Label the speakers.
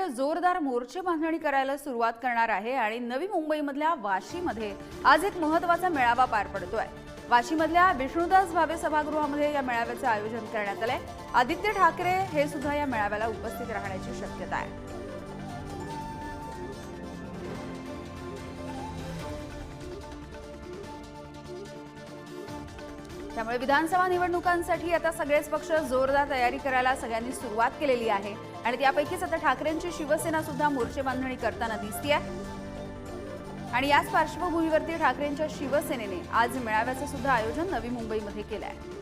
Speaker 1: जोरदार मोर्चे बांधणी करायला सुरुवात करणार आहे आणि नवी मुंबईमधल्या वाशीमध्ये आज एक महत्त्वाचा मेळावा पार पडतोय। वाशीमधल्या विष्णुदास भावे सभागृहामध्ये या मेळाव्याचे आयोजन करण्यात आले। आदित्य ठाकरे हे सुद्धा या मेळाव्याला उपस्थित राहण्याची शक्यता आहे। त्यामुळे विधानसभा निवडणुकांसाठी आता सगळेच पक्ष जोरदार तयारी करायला सगळ्यांनी सुरुवात केलेली आहे आणि त्यापैकीच आता ठाकरेंची शिवसेना सुद्धा मोर्चे बांधणी करताना दिसतेय आणि याच पार्श्वभूमीवरती ठाकरेंच्या शिवसेनेने आज मेळाव्याचे सुद्धा आयोजन नवी मुंबईमध्ये केले आहे।